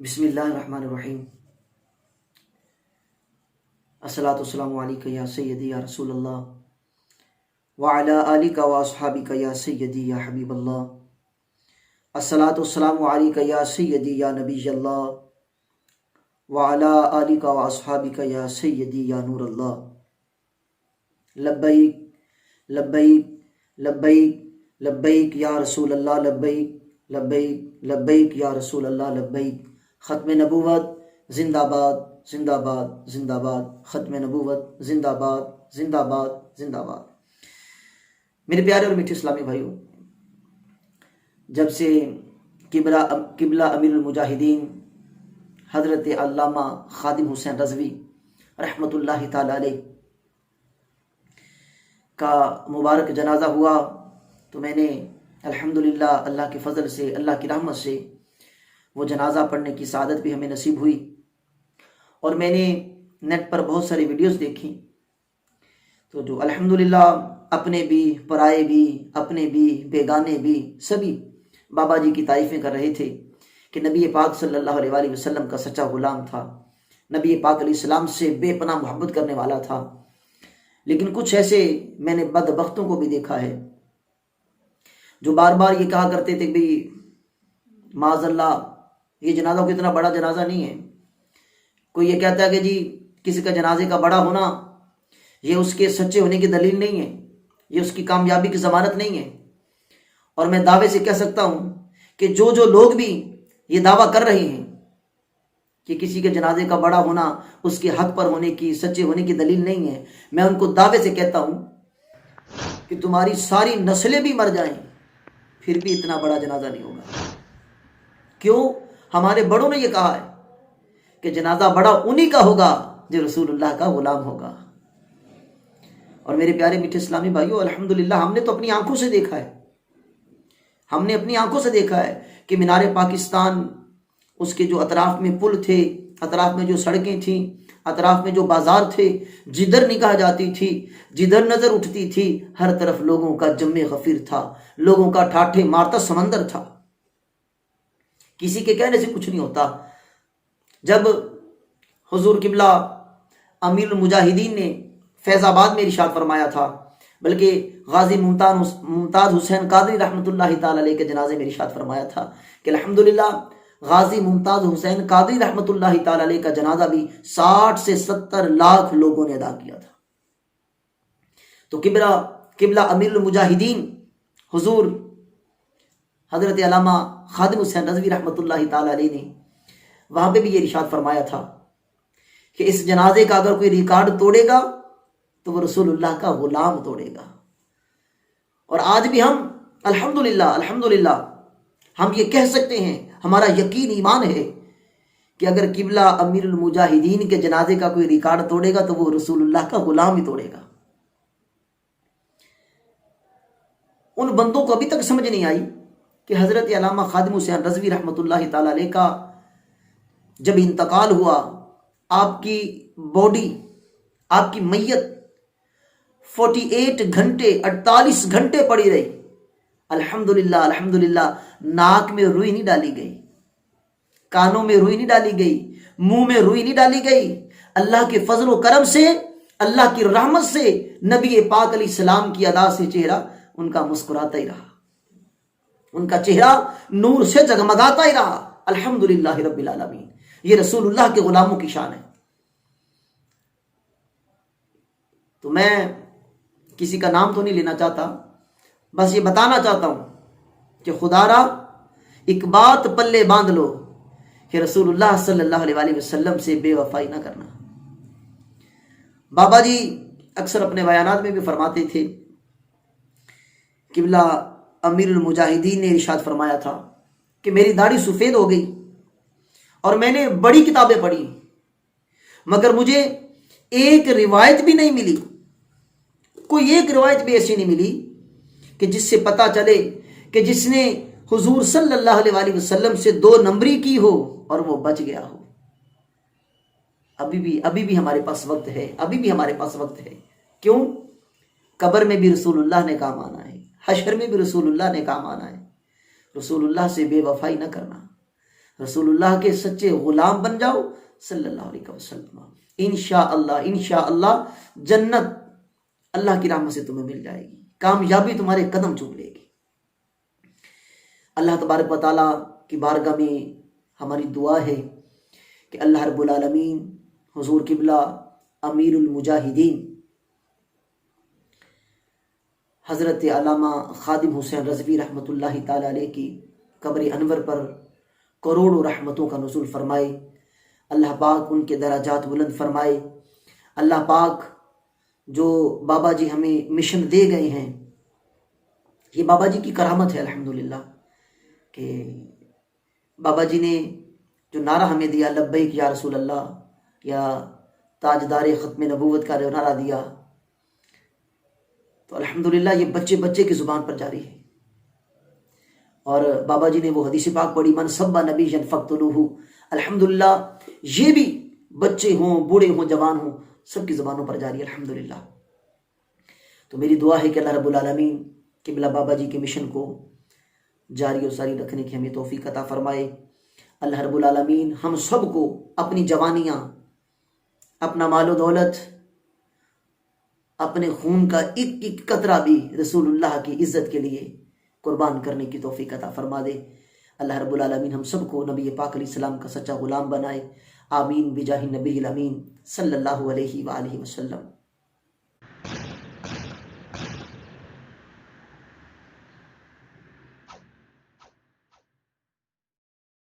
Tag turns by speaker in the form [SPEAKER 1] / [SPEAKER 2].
[SPEAKER 1] بسم اللہ الرحمن الرحیم۔ الصلاۃ والسلام علیکہ یا سیدی یا رسول اللہ وعلی آلک و اصحابک یا سیدی یا حبیب اللہ۔ الصلاۃ والسلام علیکہ یا سیدی یا نبی اللہ وعلی آلک و اصحابک یا سیدی یا نور اللہ۔ لبیک لبیک لبیک لبیک یا رسول اللہ، لبیک لبیک لبیک یا رسول اللہ، لبیک۔ ختم نبوت زندہ باد زندہ باد زندہ باد، ختم نبوت زندہ باد زندہ باد زندہ باد۔ میرے پیارے اور میٹھے اسلامی بھائیوں، جب سے قبلہ امیر المجاہدین حضرت علامہ خادم حسین رضوی رحمۃ اللہ تعالی علیہ کا مبارک جنازہ ہوا تو میں نے الحمدللہ اللہ کے فضل سے، اللہ کی رحمت سے وہ جنازہ پڑھنے کی سعادت بھی ہمیں نصیب ہوئی۔ اور میں نے نیٹ پر بہت ساری ویڈیوز دیکھی تو جو الحمدللہ اپنے بھی پرائے بھی، اپنے بھی بیگانے بھی، سبھی بابا جی کی تعریفیں کر رہے تھے کہ نبی پاک صلی اللہ علیہ وآلہ وسلم کا سچا غلام تھا، نبی پاک علیہ السلام سے بے پناہ محبت کرنے والا تھا۔ لیکن کچھ ایسے میں نے بدبختوں کو بھی دیکھا ہے جو بار بار یہ کہا کرتے تھے کہ معاذ اللہ یہ جنازہ کوئی اتنا بڑا جنازہ نہیں ہے۔ کوئی یہ کہتا ہے کہ جی کسی کا جنازے کا بڑا ہونا یہ اس کے سچے ہونے کی دلیل نہیں ہے، یہ اس کی کامیابی کی ضمانت نہیں ہے۔ اور میں دعوے سے کہہ سکتا ہوں کہ جو لوگ بھی یہ دعویٰ کر رہے ہیں کہ کسی کے جنازے کا بڑا ہونا اس کے حق پر ہونے کی، سچے ہونے کی دلیل نہیں ہے، میں ان کو دعوے سے کہتا ہوں کہ تمہاری ساری نسلیں بھی مر جائیں پھر بھی اتنا بڑا جنازہ نہیں ہوگا۔ کیوں؟ ہمارے بڑوں نے یہ کہا ہے کہ جنازہ بڑا انہی کا ہوگا جو رسول اللہ کا غلام ہوگا۔ اور میرے پیارے میٹھے اسلامی بھائیوں، الحمدللہ ہم نے تو اپنی آنکھوں سے دیکھا ہے، ہم نے اپنی آنکھوں سے دیکھا ہے کہ مینار پاکستان، اس کے جو اطراف میں پل تھے، اطراف میں جو سڑکیں تھیں، اطراف میں جو بازار تھے، جدھر نگاہ جاتی تھی، جدھر نظر اٹھتی تھی، ہر طرف لوگوں کا جم غفیر تھا، لوگوں کا ٹھاٹھے مارتا سمندر تھا۔ کسی کے کہنے سے کچھ نہیں ہوتا۔ جب حضور قبلہ امیر المجاہدین نے فیض آباد میں ارشاد فرمایا تھا، بلکہ غازی ممتاز حسین قادری رحمۃ اللہ تعالی علیہ کے جنازے میں ارشاد فرمایا تھا کہ الحمدللہ غازی ممتاز حسین قادری رحمۃ اللہ تعالی علیہ کا جنازہ بھی 60 سے 70 لاکھ لوگوں نے ادا کیا تھا۔ تو قبلہ امیر المجاہدین حضور حضرت علامہ خادم حسین رضوی رحمۃ اللہ تعالی علیہ نے وہاں پہ بھی یہ ارشاد فرمایا تھا کہ اس جنازے کا اگر کوئی ریکارڈ توڑے گا تو وہ رسول اللہ کا غلام توڑے گا۔ اور آج بھی ہم الحمدللہ ہم یہ کہہ سکتے ہیں، ہمارا یقین ایمان ہے کہ اگر قبلہ امیر المجاہدین کے جنازے کا کوئی ریکارڈ توڑے گا تو وہ رسول اللہ کا غلام ہی توڑے گا۔ ان بندوں کو ابھی تک سمجھ نہیں آئی کہ حضرت علامہ خادم حسین رضوی رحمۃ اللہ تعالی علیہ کا جب انتقال ہوا، آپ کی باڈی، آپ کی میت 48 گھنٹے 48 گھنٹے پڑی رہی۔ الحمدللہ ناک میں روئی نہیں ڈالی گئی، کانوں میں روئی نہیں ڈالی گئی، منہ میں روئی نہیں ڈالی گئی۔ اللہ کے فضل و کرم سے، اللہ کی رحمت سے نبی پاک علیہ السلام کی ادا سے چہرہ ان کا مسکراتا ہی رہا، ان کا چہرہ نور سے جگمگاتا ہی رہا۔ الحمدللہ رب العالمین، یہ رسول اللہ کے غلاموں کی شان ہے۔ تو میں کسی کا نام تو نہیں لینا چاہتا، بس یہ بتانا چاہتا ہوں کہ خدا را ایک بات پلے باندھ لو کہ رسول اللہ صلی اللہ علیہ وآلہ وسلم سے بے وفائی نہ کرنا۔ بابا جی اکثر اپنے بیانات میں بھی فرماتے تھے، قبلہ امیر المجاہدین نے ارشاد فرمایا تھا کہ میری داڑھی سفید ہو گئی اور میں نے بڑی کتابیں پڑھی مگر مجھے ایک روایت بھی نہیں ملی، کوئی ایک روایت بھی ایسی نہیں ملی کہ جس سے پتہ چلے کہ جس نے حضور صلی اللہ علیہ وآلہ وسلم سے 2 نمبری کی ہو اور وہ بچ گیا ہو۔ ابھی بھی ہمارے پاس وقت ہے، ابھی بھی ہمارے پاس وقت ہے۔ کیوں؟ قبر میں بھی رسول اللہ نے کام آنا ہے، حشر میں بھی رسول اللہ نے کام آنا ہے۔ رسول اللہ سے بے وفائی نہ کرنا، رسول اللہ کے سچے غلام بن جاؤ صلی اللہ علیہ وسلم، انشاءاللہ جنت اللہ کی رحمت سے تمہیں مل جائے گی، کامیابی تمہارے قدم چوم لے گی۔ اللہ تبارک و تعالیٰ کی بارگاہ میں ہماری دعا ہے کہ اللہ رب العالمین حضور قبلہ امیر المجاہدین حضرت علامہ خادم حسین رضوی رحمۃ اللہ تعالی علیہ کی قبر انور پر کروڑوں رحمتوں کا نزول فرمائے، اللہ پاک ان کے درجات بلند فرمائے۔ اللہ پاک جو بابا جی ہمیں مشن دے گئے ہیں، یہ بابا جی کی کرامت ہے الحمدللہ، کہ بابا جی نے جو نعرہ ہمیں دیا لبیک یا رسول اللہ، یا تاجدار ختم نبوت کا جو نعرہ دیا، تو الحمدللہ یہ بچے بچے کی زبان پر جاری ہے۔ اور بابا جی نے وہ حدیث پاک پڑھی، من سب نبی فقتلوہ، الحمدللہ یہ بھی بچے ہوں، بوڑھے ہوں، جوان ہوں، سب کی زبانوں پر جاری ہے الحمدللہ۔ تو میری دعا ہے کہ اللہ رب العالمین قبلہ بابا جی کے مشن کو جاری و ساری رکھنے کی ہمیں توفیق عطا فرمائے۔ اللہ رب العالمین ہم سب کو اپنی جوانیاں، اپنا مال و دولت، اپنے خون کا ایک ایک قطرہ بھی رسول اللہ کی عزت کے لیے قربان کرنے کی توفیق عطا فرما دے۔ اللہ رب العالمین ہم سب کو نبی پاک علیہ السلام کا سچا غلام بنائے، آمین بجاہ النبی الامین صلی اللہ علیہ وآلہ وسلم۔